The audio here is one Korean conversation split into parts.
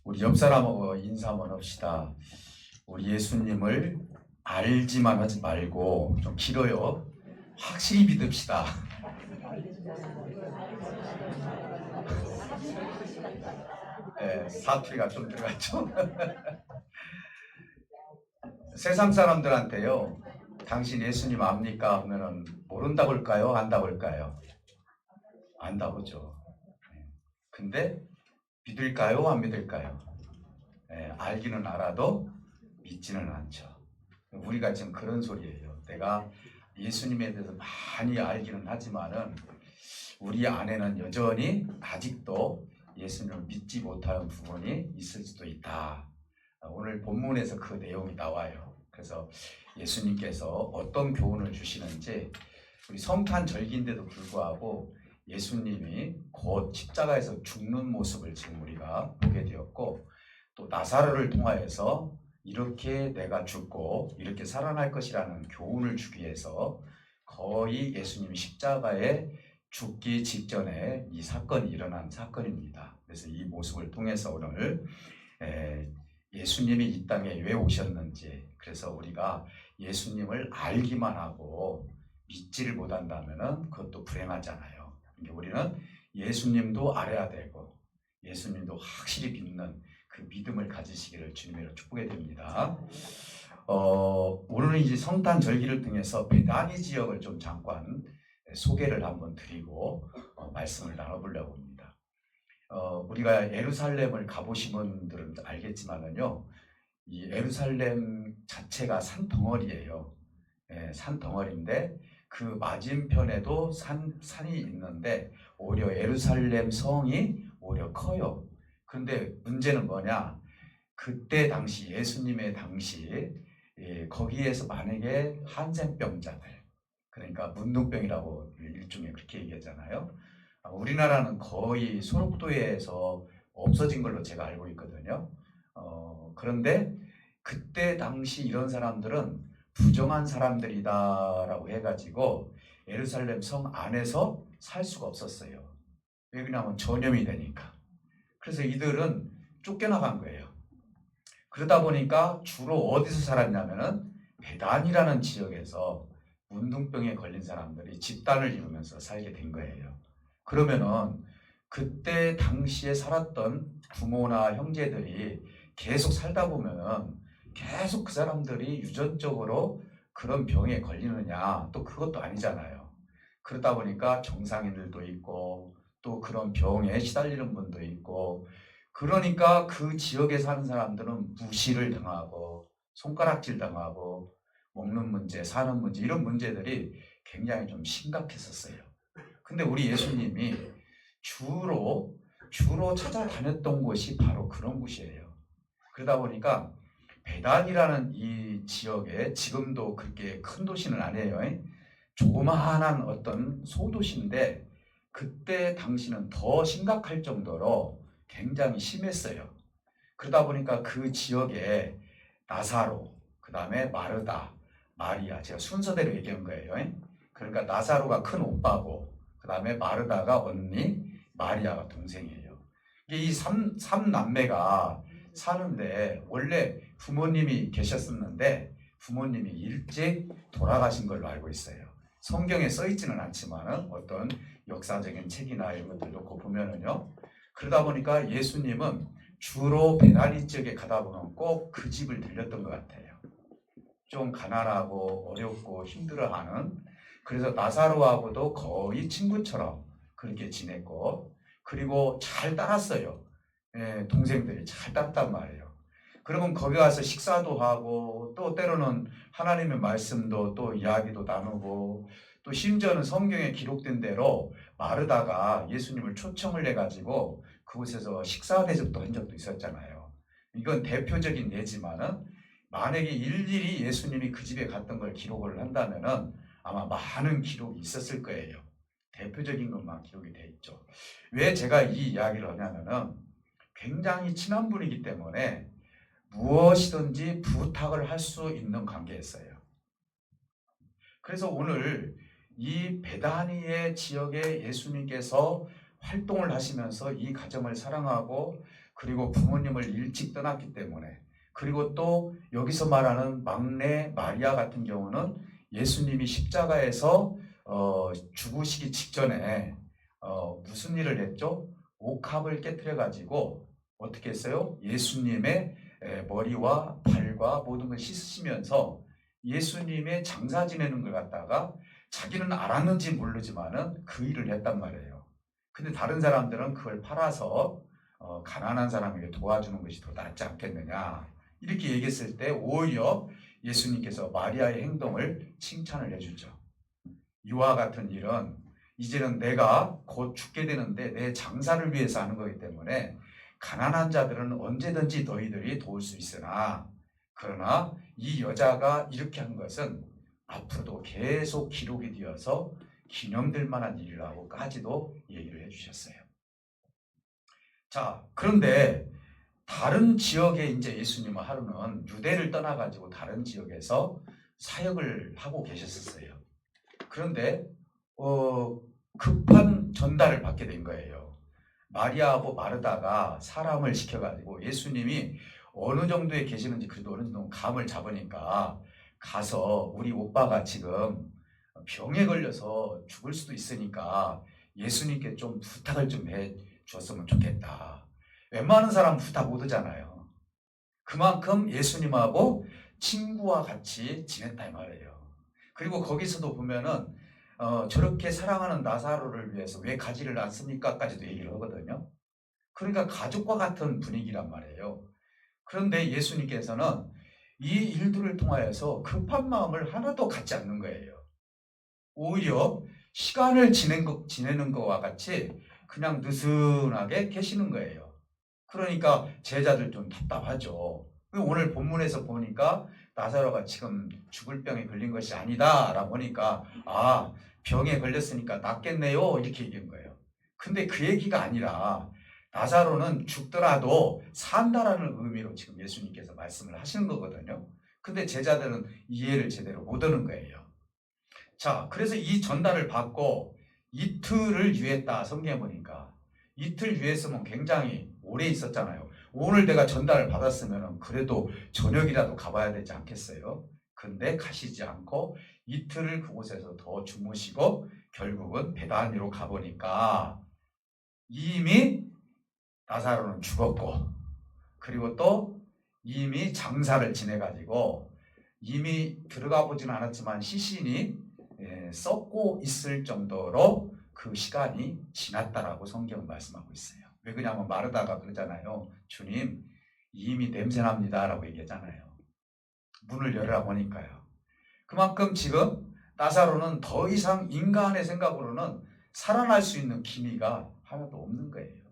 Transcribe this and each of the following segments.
우리 옆 사람하고 인사 한번 합시다. 우리 예수님을 알지만 하지 말고, 좀 길어요. 확실히 믿읍시다. 네, 사투리가 좀 들어갔죠. 세상 사람들한테요, 당신 예수님 압니까? 하면은 모른다고 할까요? 안다고 할까요? 안다고 하죠. 근데 믿을까요? 안 믿을까요? 알기는 알아도 믿지는 않죠. 우리가 지금 그런 소리예요. 내가 예수님에 대해서 많이 알기는 하지만은 우리 안에는 여전히 아직도 예수님을 믿지 못하는 부분이 있을 수도 있다. 오늘 본문에서 그 내용이 나와요. 그래서 예수님께서 어떤 교훈을 주시는지, 우리 성탄 절기인데도 불구하고 예수님이 곧 십자가에서 죽는 모습을 지금 우리가 보게 되었고, 또 나사로를 통하여서 이렇게 내가 죽고 이렇게 살아날 것이라는 교훈을 주기 위해서 거의 예수님이 십자가에 죽기 직전에 이 사건이 일어난 사건입니다. 그래서 이 모습을 통해서 오늘 예수님이 이 땅에 왜 오셨는지, 그래서 우리가 예수님을 알기만 하고 믿지를 못한다면 그것도 불행하잖아요. 우리는 예수님도 알아야 되고 예수님도 확실히 믿는 그 믿음을 가지시기를 주님으로 축복해 드립니다. 오늘은 이제 성탄 절기를 통해서 베다니 지역을 좀 잠깐 소개를 한번 드리고 말씀을 나눠보려고 합니다. 우리가 예루살렘을 가보신 분들은 알겠지만은요, 이 예루살렘 자체가 산덩어리예요. 산덩어리인데 그 맞은편에도 산이 있는데 오히려 예루살렘 성이 오히려 커요. 그런데 문제는 뭐냐? 그때 당시 예수님의 당시 거기에서 만약에 한센병자들, 그러니까 문둥병이라고 일종의 그렇게 얘기하잖아요. 우리나라는 거의 소록도에서 없어진 걸로 제가 알고 있거든요. 그런데 그때 당시 이런 사람들은 부정한 사람들이다라고 해가지고 예루살렘 성 안에서 살 수가 없었어요. 왜 그러냐면 전염이 되니까. 그래서 이들은 쫓겨나간 거예요. 그러다 보니까 주로 어디서 살았냐면은 베단이라는 지역에서 문둥병에 걸린 사람들이 집단을 이루면서 살게 된 거예요. 그러면은 그때 당시에 살았던 부모나 형제들이 계속 살다 보면은 계속 그 사람들이 유전적으로 그런 병에 걸리느냐, 또 그것도 아니잖아요. 그러다 보니까 정상인들도 있고 또 그런 병에 시달리는 분도 있고, 그러니까 그 지역에 사는 사람들은 무시를 당하고 손가락질 당하고 먹는 문제, 사는 문제, 이런 문제들이 굉장히 좀 심각했었어요. 근데 우리 예수님이 주로 찾아다녔던 곳이 바로 그런 곳이에요. 그러다 보니까 베단이라는 이 지역에, 지금도 그렇게 큰 도시는 아니에요. 조그마한 어떤 소도시인데 그때 당시는 더 심각할 정도로 굉장히 심했어요. 그러다 보니까 그 지역에 나사로, 그 다음에 마르다, 마리아, 제가 순서대로 얘기한 거예요. 그러니까 나사로가 큰 오빠고, 그 다음에 마르다가 언니, 마리아가 동생이에요. 이 삼 남매가 사는데 원래 부모님이 계셨었는데 부모님이 일찍 돌아가신 걸로 알고 있어요. 성경에 써 있지는 않지만 어떤 역사적인 책이나 이런 것들도 보면은요. 그러다 보니까 예수님은 주로 베다니 지역에 가다 보면 꼭 그 집을 들렸던 것 같아요. 좀 가난하고 어렵고 힘들어하는, 그래서 나사로하고도 거의 친구처럼 그렇게 지냈고, 그리고 잘 따랐어요. 동생들이 잘 따랐단 말이에요. 그러면 거기 가서 식사도 하고 또 때로는 하나님의 말씀도 또 이야기도 나누고, 또 심지어는 성경에 기록된 대로 마르다가 예수님을 초청을 해가지고 그곳에서 식사 대접도 한 적도 있었잖아요. 이건 대표적인 예지만은 만약에 일일이 예수님이 그 집에 갔던 걸 기록을 한다면은 아마 많은 기록이 있었을 거예요. 대표적인 것만 기록이 돼 있죠. 왜 제가 이 이야기를 하냐면은 굉장히 친한 분이기 때문에 무엇이든지 부탁을 할 수 있는 관계였어요. 그래서 오늘 이 베다니의 지역에 예수님께서 활동을 하시면서 이 가정을 사랑하고 그리고 부모님을 일찍 떠났기 때문에 그리고 또 여기서 말하는 막내 마리아 같은 경우는 예수님이 십자가에서 죽으시기 직전에 무슨 일을 했죠? 옥합을 깨뜨려 가지고 어떻게 했어요? 예수님의 머리와 발과 모든 걸 씻으시면서 예수님의 장사 지내는 걸 갖다가 자기는 알았는지 모르지만은 그 일을 했단 말이에요. 근데 다른 사람들은 그걸 팔아서 가난한 사람에게 도와주는 것이 더 낫지 않겠느냐 이렇게 얘기했을 때 오히려 예수님께서 마리아의 행동을 칭찬을 해주죠. 이와 같은 일은 이제는 내가 곧 죽게 되는데 내 장사를 위해서 하는 거기 때문에 가난한 자들은 언제든지 너희들이 도울 수 있으나 그러나 이 여자가 이렇게 한 것은 앞으로도 계속 기록이 되어서 기념될 만한 일이라고까지도 얘기를 해주셨어요. 자, 그런데 다른 지역에 이제 예수님은 하루는 유대를 떠나가지고 다른 지역에서 사역을 하고 계셨었어요. 그런데 급한 전달을 받게 된 거예요. 마리아하고 마르다가 사람을 시켜가지고 예수님이 어느 정도에 계시는지 그래도 어느 정도 감을 잡으니까 가서 우리 오빠가 지금 병에 걸려서 죽을 수도 있으니까 예수님께 좀 부탁을 좀 해줬으면 좋겠다. 웬만한 사람은 부탁 못 하잖아요. 그만큼 예수님하고 친구와 같이 지냈다 이 말이에요. 그리고 거기서도 보면은 저렇게 사랑하는 나사로를 위해서 왜 가지를 않습니까?까지도 얘기를 하거든요. 그러니까 가족과 같은 분위기란 말이에요. 그런데 예수님께서는 이 일들을 통하여서 급한 마음을 하나도 갖지 않는 거예요. 오히려 시간을 지내는 것과 같이 그냥 느슨하게 계시는 거예요. 그러니까 제자들 좀 답답하죠. 오늘 본문에서 보니까 나사로가 지금 죽을 병에 걸린 것이 아니다 라고 보니까 병에 걸렸으니까 낫겠네요 이렇게 얘기한 거예요. 근데 그 얘기가 아니라 나사로는 죽더라도 산다라는 의미로 지금 예수님께서 말씀을 하시는 거거든요. 근데 제자들은 이해를 제대로 못 하는 거예요. 자, 그래서 이 전달을 받고 이틀을 유했다 성경에 보니까 이틀 유했으면 굉장히 오래 있었잖아요. 오늘 내가 전달을 받았으면 그래도 저녁이라도 가봐야 되지 않겠어요? 근데 가시지 않고 이틀을 그곳에서 더 주무시고 결국은 베다니로 가보니까 이미 나사로는 죽었고 그리고 또 이미 장사를 지내가지고 이미 들어가 보지는 않았지만 시신이 썩고 있을 정도로 그 시간이 지났다라고 성경은 말씀하고 있어요. 왜 그러냐면 마르다가 그러잖아요. 주님 이미 냄새납니다 라고 얘기하잖아요. 문을 열으라 보니까요. 그만큼 지금 나사로는 더 이상 인간의 생각으로는 살아날 수 있는 기미가 하나도 없는 거예요.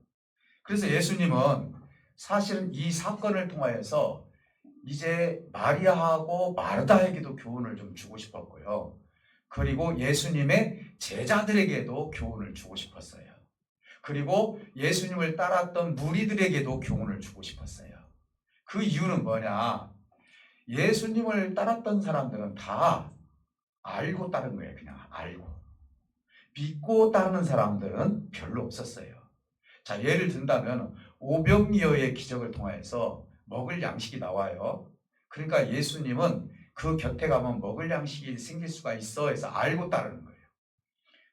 그래서 예수님은 사실은 이 사건을 통하여서 이제 마리아하고 마르다에게도 교훈을 좀 주고 싶었고요. 그리고 예수님의 제자들에게도 교훈을 주고 싶었어요. 그리고 예수님을 따랐던 무리들에게도 교훈을 주고 싶었어요. 그 이유는 뭐냐? 예수님을 따랐던 사람들은 다 알고 따른 거예요. 그냥 알고. 믿고 따르는 사람들은 별로 없었어요. 자, 예를 든다면 오병이어의 기적을 통해서 먹을 양식이 나와요. 그러니까 예수님은 그 곁에 가면 먹을 양식이 생길 수가 있어 해서 알고 따르는 거예요.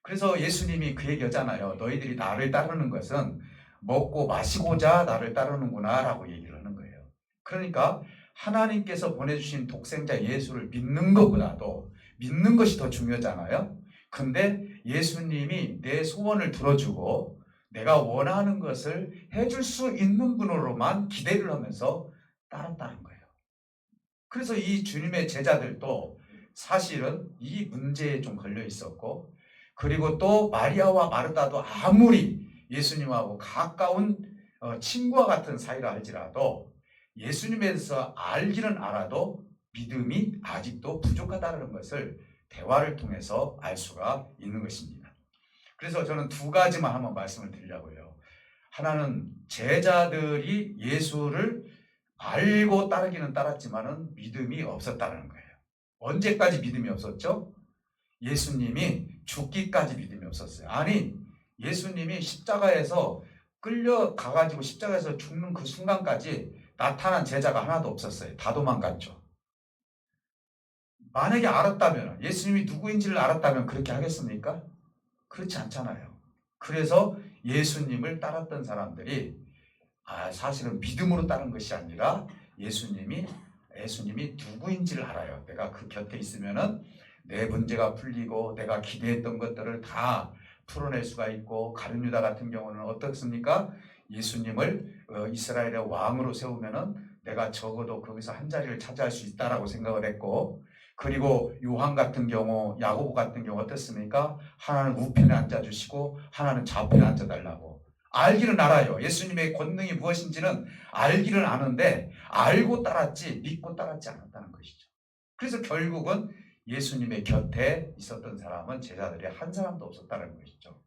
그래서 예수님이 그 얘기 하잖아요. 너희들이 나를 따르는 것은 먹고 마시고자 나를 따르는구나 라고 얘기를 하는 거예요. 그러니까 하나님께서 보내주신 독생자 예수를 믿는 것보다도 믿는 것이 더 중요하잖아요. 근데 예수님이 내 소원을 들어주고 내가 원하는 것을 해줄 수 있는 분으로만 기대를 하면서 따랐다는 거예요. 그래서 이 주님의 제자들도 사실은 이 문제에 좀 걸려 있었고 그리고 또 마리아와 마르다도 아무리 예수님하고 가까운 친구와 같은 사이라 할지라도 예수님에 대해서 알기는 알아도 믿음이 아직도 부족하다는 것을 대화를 통해서 알 수가 있는 것입니다. 그래서 저는 두 가지만 한번 말씀을 드리려고요. 하나는 제자들이 예수를 알고 따르기는 따랐지만은 믿음이 없었다는 거예요. 언제까지 믿음이 없었죠? 예수님이 죽기까지 믿음이 없었어요. 아니, 예수님이 십자가에서 끌려가가지고 십자가에서 죽는 그 순간까지 나타난 제자가 하나도 없었어요. 다 도망갔죠. 만약에 알았다면, 예수님이 누구인지를 알았다면 그렇게 하겠습니까? 그렇지 않잖아요. 그래서 예수님을 따랐던 사람들이 사실은 믿음으로 따른 것이 아니라 예수님이 누구인지를 알아요. 내가 그 곁에 있으면은 내 문제가 풀리고 내가 기대했던 것들을 다 풀어낼 수가 있고, 가룟 유다 같은 경우는 어떻습니까? 예수님을 이스라엘의 왕으로 세우면은 내가 적어도 거기서 한 자리를 차지할 수 있다라고 생각을 했고, 그리고 요한 같은 경우, 야고보 같은 경우 어떻습니까? 하나는 우편에 앉아주시고 하나는 좌편에 앉아달라고. 알기는 알아요. 예수님의 권능이 무엇인지는 알기는 아는데 알고 따랐지 믿고 따랐지 않았다는 것이죠. 그래서 결국은 예수님의 곁에 있었던 사람은 제자들이 한 사람도 없었다는 것이죠.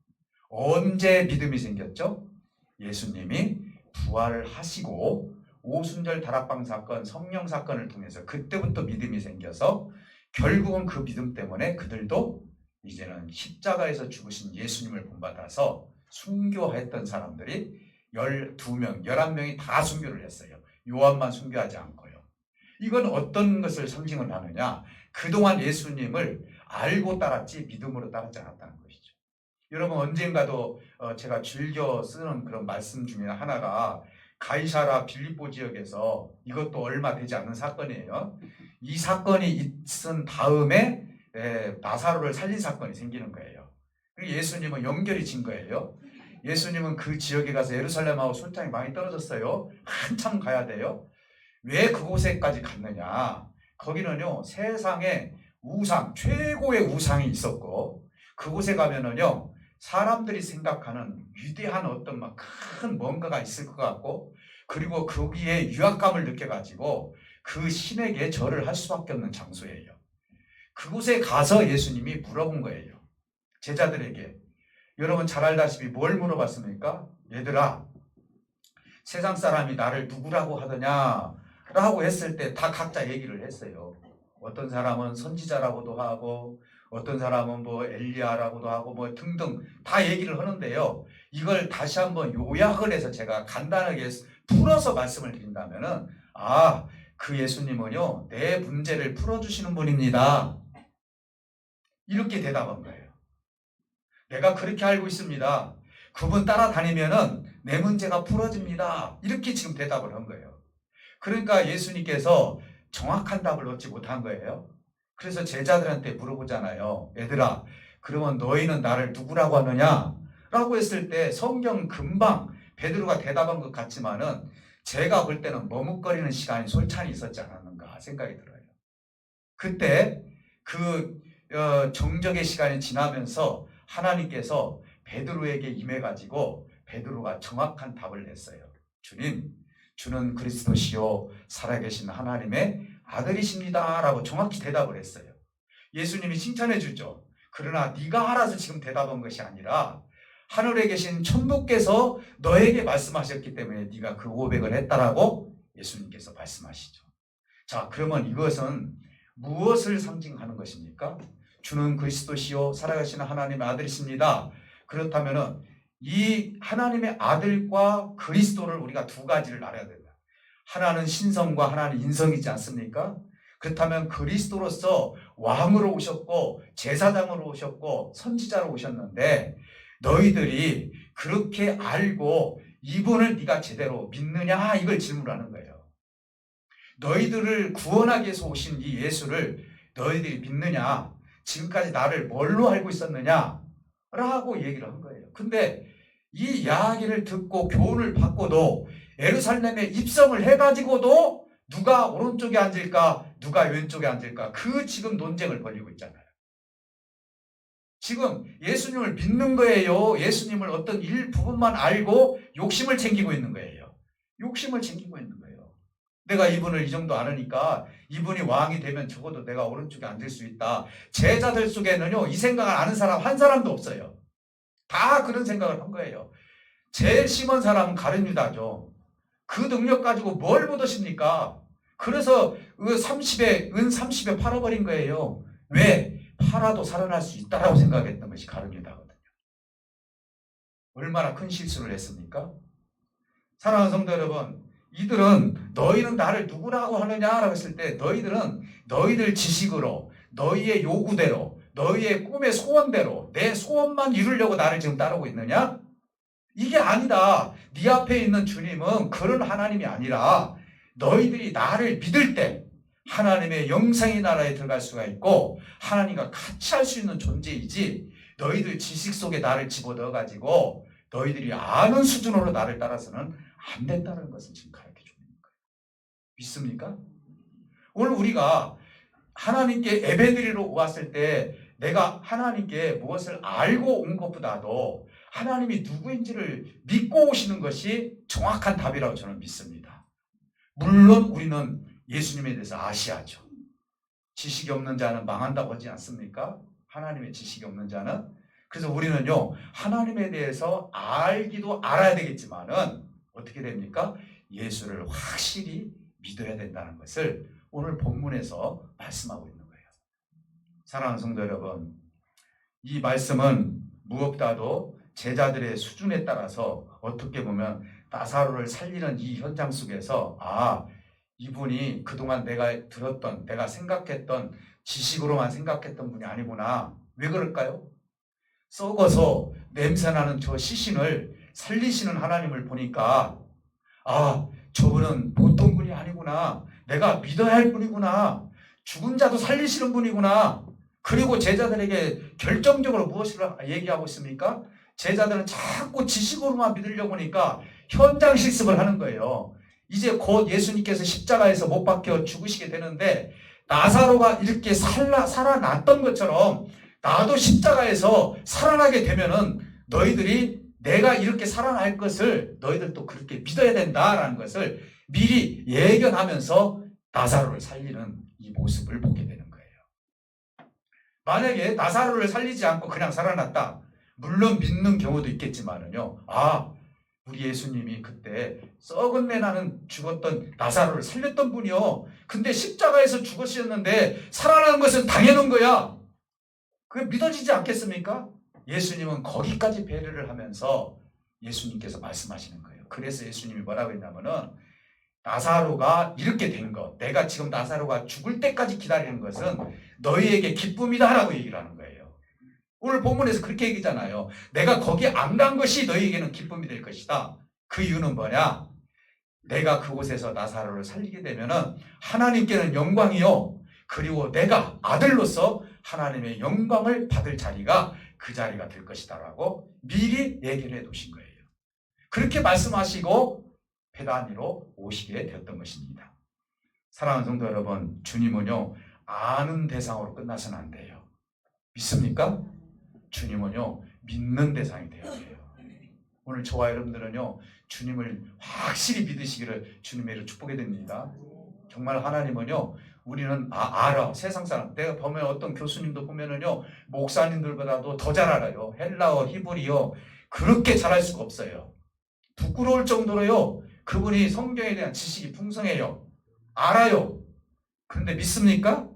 언제 믿음이 생겼죠? 예수님이 부활을 하시고 오순절 다락방 사건, 성령 사건을 통해서 그때부터 믿음이 생겨서 결국은 그 믿음 때문에 그들도 이제는 십자가에서 죽으신 예수님을 본받아서 순교했던 사람들이 12명, 11명이 다 순교를 했어요. 요한만 순교하지 않고요. 이건 어떤 것을 상징을 하느냐? 그동안 예수님을 알고 따랐지 믿음으로 따르지 않았다는 것이죠. 여러분, 언젠가도 제가 즐겨 쓰는 그런 말씀 중에 하나가 가이사라 빌립보 지역에서, 이것도 얼마 되지 않은 사건이에요. 이 사건이 있은 다음에 나사로를 살린 사건이 생기는 거예요. 예수님은 연결이 진 거예요. 예수님은 그 지역에 가서 예루살렘하고 소통이 많이 떨어졌어요. 한참 가야 돼요. 왜 그곳에까지 갔느냐? 거기는요, 세상에 우상, 최고의 우상이 있었고, 그곳에 가면은요, 사람들이 생각하는 위대한 어떤 막 큰 뭔가가 있을 것 같고, 그리고 거기에 유압감을 느껴가지고 그 신에게 절을 할 수밖에 없는 장소예요. 그곳에 가서 예수님이 물어본 거예요. 제자들에게. 여러분 잘 알다시피 뭘 물어봤습니까? 얘들아, 세상 사람이 나를 누구라고 하더냐? 라고 했을 때 다 각자 얘기를 했어요. 어떤 사람은 선지자라고도 하고, 어떤 사람은 뭐 엘리야라고도 하고 뭐 등등 다 얘기를 하는데요. 이걸 다시 한번 요약을 해서 제가 간단하게 풀어서 말씀을 드린다면은, 그 예수님은요, 내 문제를 풀어주시는 분입니다. 이렇게 대답한 거예요. 내가 그렇게 알고 있습니다. 그분 따라다니면은 내 문제가 풀어집니다. 이렇게 지금 대답을 한 거예요. 그러니까 예수님께서 정확한 답을 얻지 못한 거예요. 그래서 제자들한테 물어보잖아요. 얘들아, 그러면 너희는 나를 누구라고 하느냐? 라고 했을 때 성경 금방 베드로가 대답한 것 같지만은 제가 볼 때는 머뭇거리는 시간이 솔찬히 있었지 않았는가 생각이 들어요. 그때 그 정적의 시간이 지나면서 하나님께서 베드로에게 임해가지고 베드로가 정확한 답을 냈어요. 주님, 주는 그리스도시요 살아계신 하나님의 아들이십니다. 라고 정확히 대답을 했어요. 예수님이 칭찬해 주죠. 그러나 네가 알아서 지금 대답한 것이 아니라 하늘에 계신 천부께서 너에게 말씀하셨기 때문에 네가 그 고백을 했다라고 예수님께서 말씀하시죠. 자, 그러면 이것은 무엇을 상징하는 것입니까? 주는 그리스도시요 살아계신 하나님의 아들이십니다. 그렇다면 이 하나님의 아들과 그리스도를 우리가 두 가지를 알아야 된다. 하나는 신성과 하나는 인성이지 않습니까? 그렇다면 그리스도로서 왕으로 오셨고 제사장으로 오셨고 선지자로 오셨는데, 너희들이 그렇게 알고 이분을 네가 제대로 믿느냐? 이걸 질문하는 거예요. 너희들을 구원하기 위해서 오신 이 예수를 너희들이 믿느냐? 지금까지 나를 뭘로 알고 있었느냐? 라고 얘기를 한 거예요. 근데 이 이야기를 듣고 교훈을 받고도 예루살렘에 입성을 해가지고도 누가 오른쪽에 앉을까? 누가 왼쪽에 앉을까? 그 지금 논쟁을 벌이고 있잖아요. 지금 예수님을 믿는 거예요? 예수님을 어떤 일부분만 알고 욕심을 챙기고 있는 거예요? 욕심을 챙기고 있는 거예요. 내가 이분을 이 정도 아느니까 이분이 왕이 되면 적어도 내가 오른쪽에 앉을 수 있다. 제자들 속에는요, 이 생각을 아는 사람 한 사람도 없어요. 다 그런 생각을 한 거예요. 제일 심한 사람은 가룟 유다죠. 그 능력 가지고 뭘 묻으십니까? 그래서 은 30에 팔아버린 거예요. 왜? 팔아도 살아날 수 있다라고 생각했던 것이 가룟 유다거든요. 얼마나 큰 실수를 했습니까? 사랑하는 성도 여러분, 이들은 너희는 나를 누구라고 하느냐라고 했을 때 너희들은 너희들 지식으로, 너희의 요구대로, 너희의 꿈의 소원대로 내 소원만 이루려고 나를 지금 따르고 있느냐? 이게 아니다. 네 앞에 있는 주님은 그런 하나님이 아니라 너희들이 나를 믿을 때 하나님의 영생의 나라에 들어갈 수가 있고 하나님과 같이 할 수 있는 존재이지, 너희들 지식 속에 나를 집어넣어가지고 너희들이 아는 수준으로 나를 따라서는 안 된다는 것을 지금 가르쳐 주는 거예요. 믿습니까? 오늘 우리가 하나님께 예배드리러 왔을 때 내가 하나님께 무엇을 알고 온 것보다도 하나님이 누구인지를 믿고 오시는 것이 정확한 답이라고 저는 믿습니다. 물론 우리는 예수님에 대해서 아셔야죠. 지식이 없는 자는 망한다고 하지 않습니까? 하나님의 지식이 없는 자는. 그래서 우리는요, 하나님에 대해서 알기도 알아야 되겠지만은 어떻게 됩니까? 예수를 확실히 믿어야 된다는 것을 오늘 본문에서 말씀하고 있는 거예요. 사랑하는 성도 여러분, 이 말씀은 무엇보다도 제자들의 수준에 따라서 어떻게 보면 나사로를 살리는 이 현장 속에서 이분이 그동안 내가 들었던, 내가 생각했던 지식으로만 생각했던 분이 아니구나. 왜 그럴까요? 썩어서 냄새나는 저 시신을 살리시는 하나님을 보니까 저분은 보통 분이 아니구나. 내가 믿어야 할 분이구나. 죽은 자도 살리시는 분이구나. 그리고 제자들에게 결정적으로 무엇을 얘기하고 있습니까? 제자들은 자꾸 지식으로만 믿으려고 하니까 현장 실습을 하는 거예요. 이제 곧 예수님께서 십자가에서 못 박혀 죽으시게 되는데 나사로가 이렇게 살아났던 것처럼 나도 십자가에서 살아나게 되면은 너희들이 내가 이렇게 살아날 것을 너희들도 그렇게 믿어야 된다라는 것을 미리 예견하면서 나사로를 살리는 이 모습을 보게 되는 거예요. 만약에 나사로를 살리지 않고 그냥 살아났다. 물론 믿는 경우도 있겠지만은요. 우리 예수님이 그때 썩은 내 나는 죽었던 나사로를 살렸던 분이요. 근데 십자가에서 죽으셨는데 살아나는 것은 당연한 거야. 그게 믿어지지 않겠습니까? 예수님은 거기까지 배려를 하면서 예수님께서 말씀하시는 거예요. 그래서 예수님이 뭐라고 했냐면은 나사로가 이렇게 된 것, 내가 지금 나사로가 죽을 때까지 기다리는 것은 너희에게 기쁨이다 라고 얘기를 하는 거예요. 오늘 본문에서 그렇게 얘기잖아요. 내가 거기 안 간 것이 너희에게는 기쁨이 될 것이다. 그 이유는 뭐냐? 내가 그곳에서 나사로를 살리게 되면은 하나님께는 영광이요. 그리고 내가 아들로서 하나님의 영광을 받을 자리가 그 자리가 될 것이다 라고 미리 얘기를 해 두신 거예요. 그렇게 말씀하시고 베다니로 오시게 되었던 것입니다. 사랑하는 성도 여러분, 주님은요, 아는 대상으로 끝나서는 안 돼요. 믿습니까? 주님은요, 믿는 대상이 되어야 돼요. 오늘 저와 여러분들은요, 주님을 확실히 믿으시기를 주님의 축복해 드립니다. 정말 하나님은요, 우리는 알아. 세상 사람. 내가 보면 어떤 교수님도 보면은요, 목사님들보다도 더 잘 알아요. 헬라어, 히브리어. 그렇게 잘할 수가 없어요. 부끄러울 정도로요, 그분이 성경에 대한 지식이 풍성해요. 알아요. 그런데 믿습니까?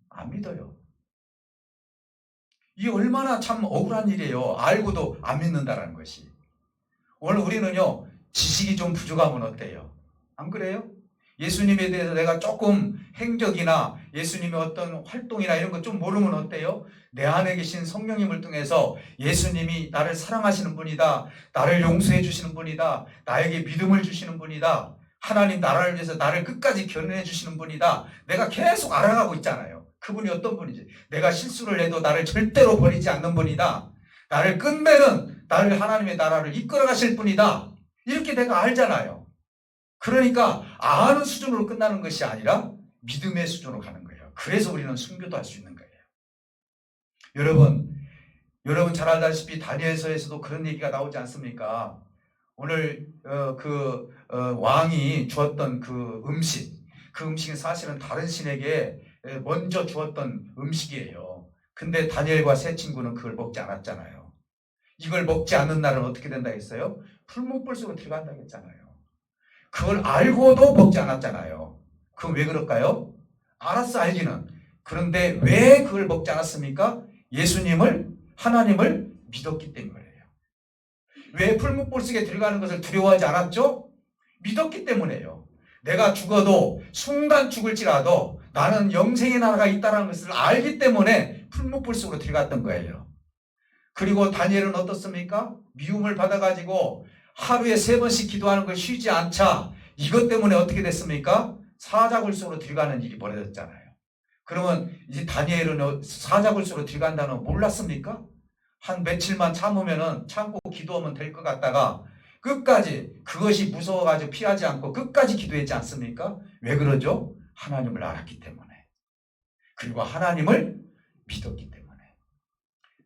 안 믿어요. 이게 얼마나 참 억울한 일이에요. 알고도 안 믿는다는 것이. 오늘 우리는요, 지식이 좀 부족하면 어때요? 안 그래요? 예수님에 대해서 내가 조금 행적이나 예수님의 어떤 활동이나 이런 거 좀 모르면 어때요? 내 안에 계신 성령님을 통해서 예수님이 나를 사랑하시는 분이다. 나를 용서해 주시는 분이다. 나에게 믿음을 주시는 분이다. 하나님 나라를 위해서 나를 끝까지 견인해 주시는 분이다. 내가 계속 알아가고 있잖아요. 그분이 어떤 분이지? 내가 실수를 해도 나를 절대로 버리지 않는 분이다. 나를 끝내는 나를 하나님의 나라를 이끌어 가실 분이다. 이렇게 내가 알잖아요. 그러니까 아는 수준으로 끝나는 것이 아니라 믿음의 수준으로 가는 거예요. 그래서 우리는 순교도 할 수 있는 거예요. 여러분 잘 알다시피 다니엘서에서도 그런 얘기가 나오지 않습니까? 오늘 왕이 주었던 그 음식은 사실은 다른 신에게 먼저 주었던 음식이에요. 근데 다니엘과 세 친구는 그걸 먹지 않았잖아요. 이걸 먹지 않는 날은 어떻게 된다 했어요? 풀무불 속으로 들어간다 했잖아요. 그걸 알고도 먹지 않았잖아요. 그건 왜 그럴까요? 알았어, 알기는. 그런데 왜 그걸 먹지 않았습니까? 예수님을, 하나님을 믿었기 때문이에요. 왜 풀무불 속에 들어가는 것을 두려워하지 않았죠? 믿었기 때문에요. 내가 죽어도 순간 죽을지라도 나는 영생의 나라가 있다는 것을 알기 때문에 풀무불 속으로 들어갔던 거예요. 그리고 다니엘은 어떻습니까? 미움을 받아가지고 하루에 3번씩 기도하는 걸 쉬지 않자 이것 때문에 어떻게 됐습니까? 사자굴 속으로 들어가는 일이 벌어졌잖아요. 그러면 이제 다니엘은 사자굴 속으로 들어간다는 거 몰랐습니까? 한 며칠만 참고 기도하면 될 것 같다가 끝까지 그것이 무서워가지고 피하지 않고 끝까지 기도했지 않습니까? 왜 그러죠? 하나님을 알았기 때문에. 그리고 하나님을 믿었기 때문에.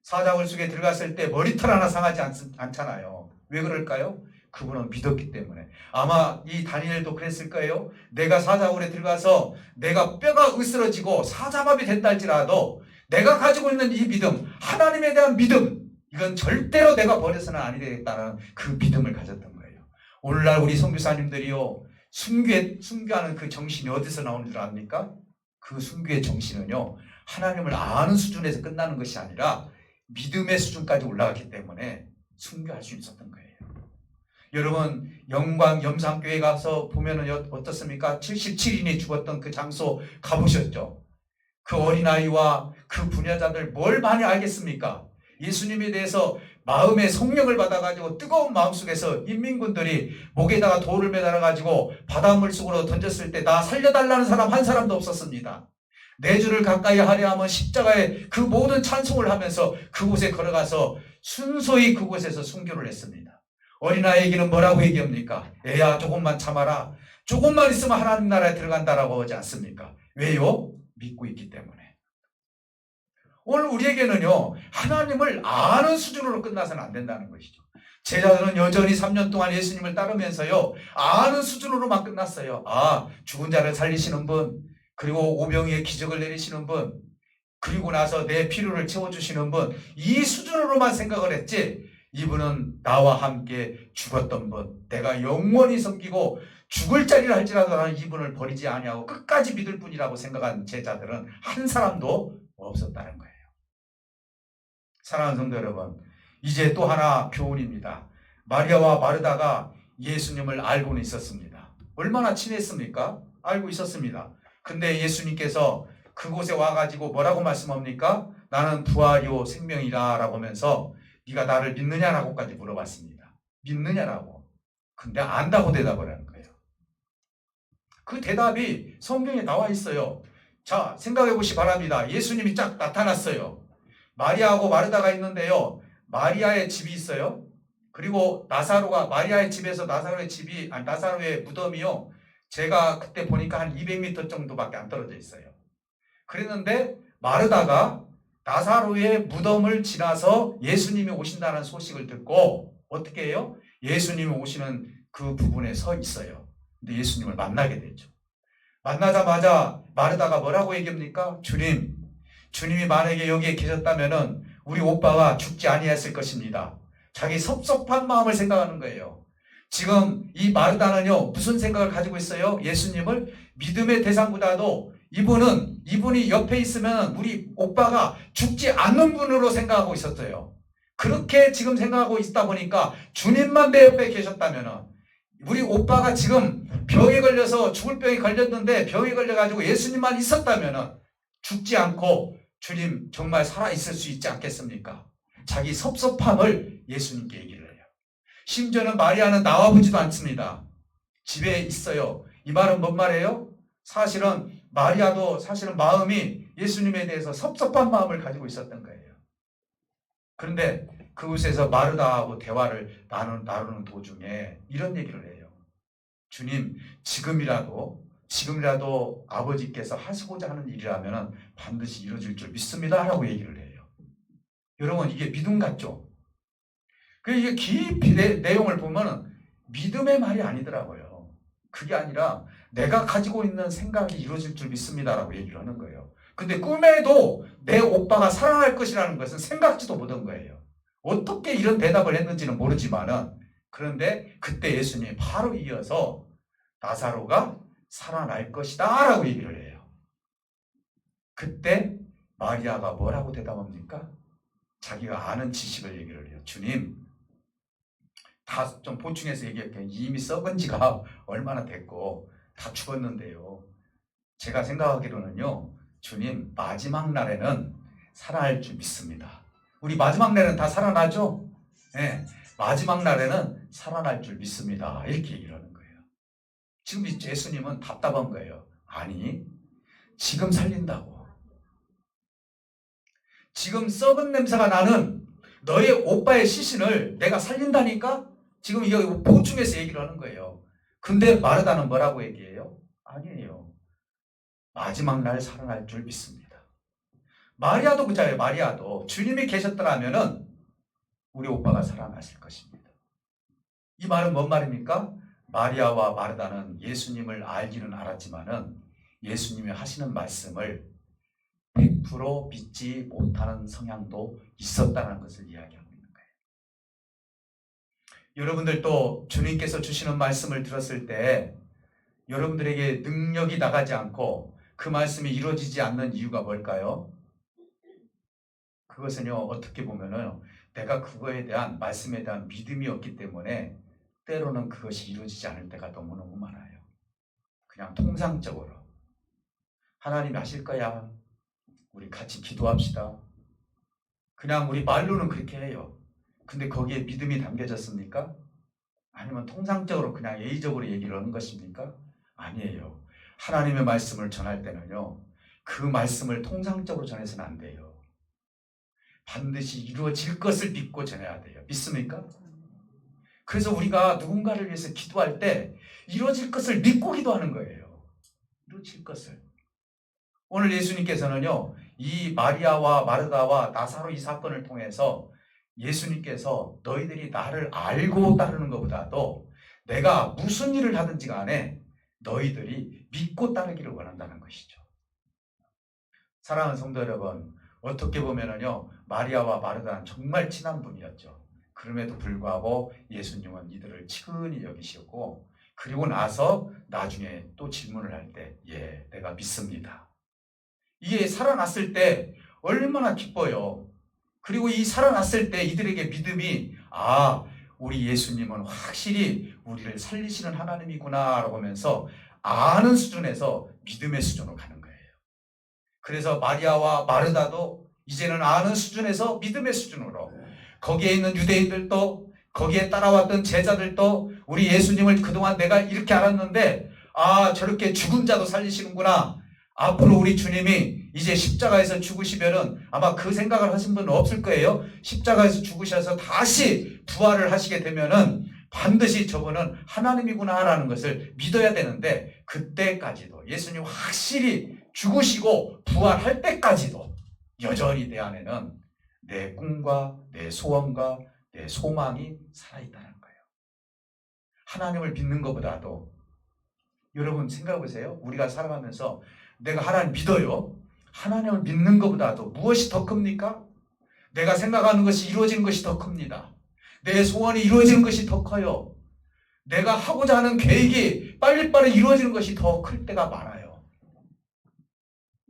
사자굴 속에 들어갔을 때 머리털 하나 상하지 않잖아요. 왜 그럴까요? 그분은 믿었기 때문에. 아마 이 다니엘도 그랬을 거예요. 내가 사자굴에 들어가서 내가 뼈가 으스러지고 사자밥이 된다 할지라도 내가 가지고 있는 이 믿음, 하나님에 대한 믿음, 이건 절대로 내가 버려서는 아니 되겠다는 그 믿음을 가졌던 거예요. 오늘날 우리 선교사님들이요, 순교하는 그 정신이 어디서 나오는 줄 압니까? 그 순교의 정신은요, 하나님을 아는 수준에서 끝나는 것이 아니라 믿음의 수준까지 올라갔기 때문에 순교할 수 있었던 거예요. 여러분, 영광 염산교회 가서 보면은 어떻습니까? 77인이 죽었던 그 장소 가보셨죠? 그 어린아이와 그 부녀자들 뭘 많이 알겠습니까? 예수님에 대해서 마음의 성령을 받아가지고 뜨거운 마음속에서 인민군들이 목에다가 돌을 매달아가지고 바닷물 속으로 던졌을 때 나 살려달라는 사람 한 사람도 없었습니다. 내 주를 가까이 하려 하면 십자가에 그 모든 찬송을 하면서 그곳에 걸어가서 순소히 그곳에서 순교를 했습니다. 어린아이에게는 뭐라고 얘기합니까? 애야 조금만 참아라. 조금만 있으면 하나님 나라에 들어간다라고 하지 않습니까? 왜요? 믿고 있기 때문에. 오늘 우리에게는요, 하나님을 아는 수준으로 끝나서는 안 된다는 것이죠. 제자들은 여전히 3년 동안 예수님을 따르면서요, 아는 수준으로만 끝났어요. 아, 죽은 자를 살리시는 분, 그리고 오병이의 기적을 내리시는 분, 그리고 나서 내 필요를 채워주시는 분, 이 수준으로만 생각을 했지, 이분은 나와 함께 죽었던 분, 내가 영원히 섬기고 죽을 자리를 할지라도 나는 이분을 버리지 아니하고 끝까지 믿을 분이라고 생각한 제자들은 한 사람도 없었다는 거예요. 사랑하는 성도 여러분, 이제 또 하나 교훈입니다. 마리아와 마르다가 예수님을 알고는 있었습니다. 얼마나 친했습니까? 알고 있었습니다. 근데 예수님께서 그곳에 와가지고 뭐라고 말씀합니까? 나는 부활이요 생명이라 라고 하면서 네가 나를 믿느냐라고까지 물어봤습니다. 믿느냐라고. 근데 안다고 대답을 하는 거예요. 그 대답이 성경에 나와 있어요. 자, 생각해 보시 바랍니다. 예수님이 쫙 나타났어요. 마리아하고 마르다가 있는데요. 마리아의 집이 있어요. 그리고 마리아의 집에서 나사로의 무덤이요. 제가 그때 보니까 한 200m 정도밖에 안 떨어져 있어요. 그랬는데 마르다가 나사로의 무덤을 지나서 예수님이 오신다는 소식을 듣고 어떻게 해요? 예수님이 오시는 그 부분에 서 있어요. 근데 예수님을 만나게 되죠. 만나자마자 마르다가 뭐라고 얘기합니까? 주님이 만약에 여기에 계셨다면은 우리 오빠가 죽지 아니했을 것입니다. 자기 섭섭한 마음을 생각하는 거예요. 지금 이 마르다는요, 무슨 생각을 가지고 있어요? 예수님을 믿음의 대상보다도 이분이 옆에 있으면 우리 오빠가 죽지 않는 분으로 생각하고 있었어요. 그렇게 지금 생각하고 있다 보니까 주님만 내 옆에 계셨다면은 우리 오빠가 지금 병에 걸려서 죽을 병에 걸렸는데 병에 걸려가지고 예수님만 있었다면은 죽지 않고 주님 정말 살아있을 수 있지 않겠습니까? 자기 섭섭함을 예수님께 얘기를 해요. 심지어는 마리아는 나와보지도 않습니다. 집에 있어요. 이 말은 뭔 말이에요? 사실은 마리아도 사실은 마음이 예수님에 대해서 섭섭한 마음을 가지고 있었던 거예요. 그런데 그곳에서 마르다하고 대화를 나누는 도중에 이런 얘기를 해요. 주님, 지금이라도 아버지께서 하시고자 하는 일이라면 반드시 이루어질 줄 믿습니다. 라고 얘기를 해요. 여러분, 이게 믿음 같죠? 이게 깊이 내용을 보면 믿음의 말이 아니더라고요. 그게 아니라 내가 가지고 있는 생각이 이루어질 줄 믿습니다. 라고 얘기를 하는 거예요. 근데 꿈에도 내 오빠가 살아날 것이라는 것은 생각지도 못한 거예요. 어떻게 이런 대답을 했는지는 모르지만은 그런데 그때 예수님이 바로 이어서 나사로가 살아날 것이다 라고 얘기를 해요. 그때 마리아가 뭐라고 대답합니까? 자기가 아는 지식을 얘기를 해요. 주님, 다 좀 보충해서 얘기할게요. 이미 썩은 지가 얼마나 됐고 다 죽었는데요. 제가 생각하기로는요, 주님 마지막 날에는 살아날 줄 믿습니다. 우리 마지막 날에는 다 살아나죠? 네, 마지막 날에는 살아날 줄 믿습니다. 이렇게 얘기를 하는 거예요. 지금 예수님은 답답한 거예요. 아니, 지금 살린다고. 지금 썩은 냄새가 나는 너의 오빠의 시신을 내가 살린다니까? 지금 이거 보충해서 얘기를 하는 거예요. 근데 마르다는 뭐라고 얘기해요? 아니에요. 마지막 날 살아날 줄 믿습니다. 마리아도 그잖아요. 마리아도 주님이 계셨더라면은 우리 오빠가 살아났을 것입니다. 이 말은 뭔 말입니까? 마리아와 마르다는 예수님을 알기는 알았지만은 예수님이 하시는 말씀을 100% 믿지 못하는 성향도 있었다는 것을 이야기하고 있는 거예요. 여러분들도 주님께서 주시는 말씀을 들었을 때 여러분들에게 능력이 나가지 않고 그 말씀이 이루어지지 않는 이유가 뭘까요? 그것은요, 어떻게 보면은 내가 그거에 대한 말씀에 대한 믿음이 없기 때문에 때로는 그것이 이루어지지 않을 때가 너무너무 많아요. 그냥 통상적으로 하나님이 하실 거야. 우리 같이 기도합시다. 그냥 우리 말로는 그렇게 해요. 근데 거기에 믿음이 담겨졌습니까? 아니면 통상적으로 그냥 예의적으로 얘기를 하는 것입니까? 아니에요. 하나님의 말씀을 전할 때는요, 그 말씀을 통상적으로 전해서는 안 돼요. 반드시 이루어질 것을 믿고 전해야 돼요. 믿습니까? 그래서 우리가 누군가를 위해서 기도할 때 이루어질 것을 믿고 기도하는 거예요. 이루어질 것을. 오늘 예수님께서는요, 이 마리아와 마르다와 나사로 이 사건을 통해서 예수님께서 너희들이 나를 알고 따르는 것보다도 내가 무슨 일을 하든지 간에 너희들이 믿고 따르기를 원한다는 것이죠. 사랑하는 성도 여러분, 어떻게 보면은요, 마리아와 마르다는 정말 친한 분이었죠. 그럼에도 불구하고 예수님은 이들을 치근히 여기시고, 그리고 나서 나중에 또 질문을 할 때, 예, 내가 믿습니다. 이게 살아났을 때 얼마나 기뻐요. 그리고 이 살아났을 때 이들에게 믿음이, 아, 우리 예수님은 확실히 우리를 살리시는 하나님이구나 라고 하면서 아는 수준에서 믿음의 수준으로 가는 거예요. 그래서 마리아와 마르다도 이제는 아는 수준에서 믿음의 수준으로, 거기에 있는 유대인들도, 거기에 따라왔던 제자들도 우리 예수님을 그동안 내가 이렇게 알았는데, 아, 저렇게 죽은 자도 살리시는구나. 앞으로 우리 주님이 이제 십자가에서 죽으시면은 아마 그 생각을 하신 분은 없을 거예요. 십자가에서 죽으셔서 다시 부활을 하시게 되면은 반드시 저분은 하나님이구나라는 것을 믿어야 되는데, 그때까지도 예수님 확실히 죽으시고 부활할 때까지도 여전히 내 안에는 내 꿈과 내 소원과 내 소망이 살아있다는 거예요. 하나님을 믿는 것보다도, 여러분 생각해 보세요. 우리가 살아가면서 내가 하나님 믿어요. 하나님을 믿는 것보다도 무엇이 더 큽니까? 내가 생각하는 것이 이루어지는 것이 더 큽니다. 내 소원이 이루어지는 것이 더 커요. 내가 하고자 하는 계획이 빨리빨리 이루어지는 것이 더 클 때가 많아요.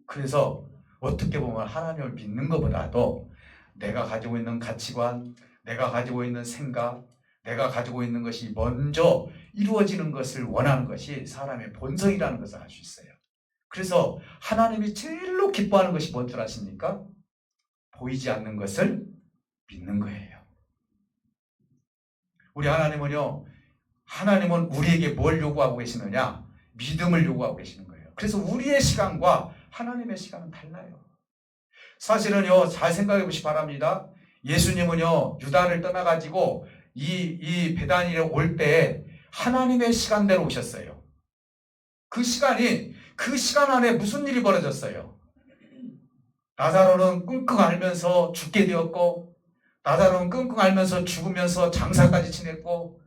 그래서 어떻게 보면 하나님을 믿는 것보다도 내가 가지고 있는 가치관, 내가 가지고 있는 생각, 내가 가지고 있는 것이 먼저 이루어지는 것을 원하는 것이 사람의 본성이라는 것을 알 수 있어요. 그래서 하나님이 제일로 기뻐하는 것이 뭔 줄 아십니까? 보이지 않는 것을 믿는 거예요. 우리 하나님은요, 하나님은 우리에게 뭘 요구하고 계시느냐? 믿음을 요구하고 계시는 거예요. 그래서 우리의 시간과 하나님의 시간은 달라요. 사실은요, 잘 생각해 보시기 바랍니다. 예수님은요, 유다를 떠나가지고 이 베다니에 올 때 하나님의 시간대로 오셨어요. 그 시간 안에 무슨 일이 벌어졌어요? 나사로는 끙끙 앓면서 죽게 되었고, 나사로는 끙끙 앓면서 죽으면서 장사까지 지냈고,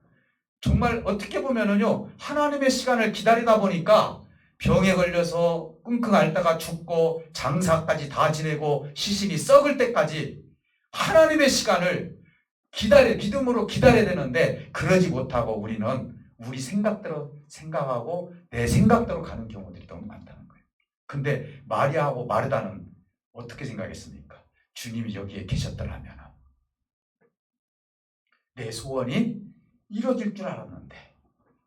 정말 어떻게 보면은요, 하나님의 시간을 기다리다 보니까 병에 걸려서 끙끙 앓다가 죽고 장사까지 다 지내고 시신이 썩을 때까지 하나님의 시간을 믿음으로 기다려야 되는데, 그러지 못하고 우리는 우리 생각대로 생각하고 내 생각대로 가는 경우들이 너무 많다는 거예요. 근데 마리아하고 마르다는 어떻게 생각했습니까? 주님이 여기에 계셨더라면 내 소원이 이루어질 줄 알았는데,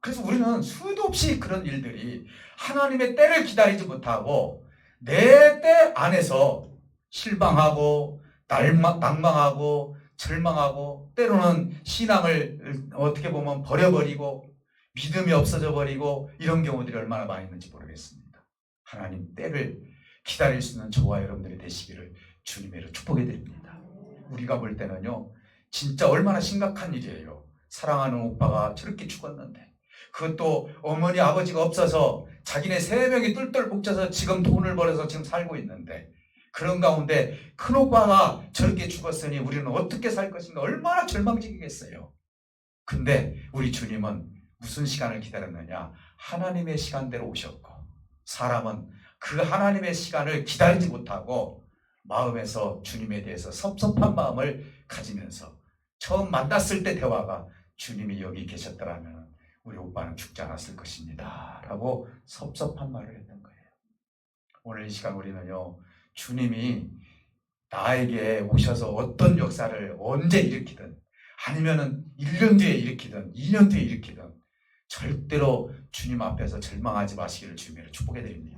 그래서 우리는 수도 없이 그런 일들이 하나님의 때를 기다리지 못하고 내 때 안에서 실망하고 낭망하고 절망하고 때로는 신앙을 어떻게 보면 버려버리고 믿음이 없어져 버리고 이런 경우들이 얼마나 많이 있는지 모르겠습니다. 하나님 때를 기다릴 수 있는 저와 여러분들이 되시기를 주님의 이름으로 축복해 드립니다. 우리가 볼 때는요, 진짜 얼마나 심각한 일이에요. 사랑하는 오빠가 저렇게 죽었는데, 그것도 어머니 아버지가 없어서 자기네 3명이 똘똘 뭉쳐서 지금 돈을 벌어서 지금 살고 있는데, 그런 가운데 큰 오빠가 저렇게 죽었으니 우리는 어떻게 살 것인가, 얼마나 절망적이겠어요. 근데 우리 주님은 무슨 시간을 기다렸느냐? 하나님의 시간대로 오셨고, 사람은 그 하나님의 시간을 기다리지 못하고 마음에서 주님에 대해서 섭섭한 마음을 가지면서 처음 만났을 때 대화가 주님이 여기 계셨더라면 우리 오빠는 죽지 않았을 것입니다 라고 섭섭한 말을 했던 거예요. 오늘 이 시간 우리는요, 주님이 나에게 오셔서 어떤 역사를 언제 일으키든, 아니면은 1년 뒤에 일으키든 2년 뒤에 일으키든 절대로 주님 앞에서 절망하지 마시기를 주님으로 축복해 드립니다.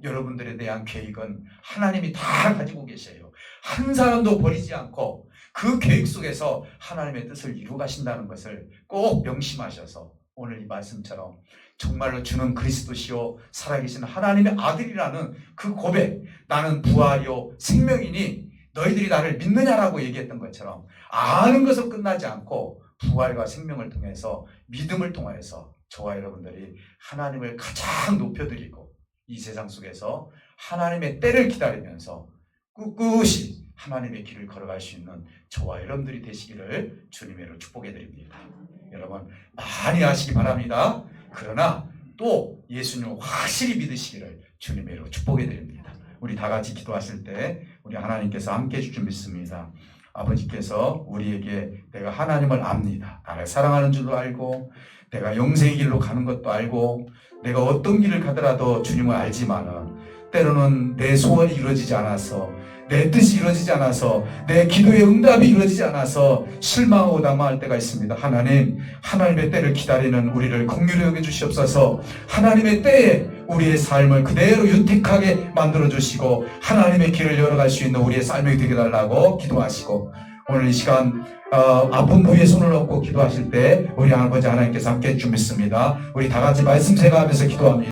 여러분들에 대한 계획은 하나님이 다 가지고 계세요. 한 사람도 버리지 않고 그 계획 속에서 하나님의 뜻을 이루 가신다는 것을 꼭 명심하셔서 오늘 이 말씀처럼 정말로 주는 그리스도시요 살아계신 하나님의 아들이라는 그 고백, 나는 부활이요 생명이니 너희들이 나를 믿느냐라고 얘기했던 것처럼 아는 것으로 끝나지 않고 부활과 생명을 통해서 믿음을 통해서 저와 여러분들이 하나님을 가장 높여드리고 이 세상 속에서 하나님의 때를 기다리면서 꿋꿋이 하나님의 길을 걸어갈 수 있는 저와 여러분들이 되시기를 주님으로 축복해 드립니다. 여러분 많이 하시기 바랍니다. 그러나 또 예수님을 확실히 믿으시기를 주님으로 축복해 드립니다. 우리 다 같이 기도하실 때 우리 하나님께서 함께 해줄 줄 믿습니다. 아버지께서 우리에게 내가 하나님을 압니다. 나를 사랑하는 줄도 알고 내가 영생의 길로 가는 것도 알고 내가 어떤 길을 가더라도 주님을 알지만은 때로는 내 소원이 이루어지지 않아서 내 뜻이 이루어지지 않아서 내 기도의 응답이 이루어지지 않아서 실망하고 낙망할 때가 있습니다. 하나님, 하나님의 때를 기다리는 우리를 긍휼히 여겨 주시옵소서. 하나님의 때에 우리의 삶을 그대로 윤택하게 만들어 주시고 하나님의 길을 열어갈 수 있는 우리의 삶이 되게 달라고 기도하시고, 오늘 이 시간 아픈 부위에 손을 얹고 기도하실 때 우리 아버지 하나님께서 함께 해주시겠습니다. 우리 다 같이 말씀 제가하면서 기도합니다.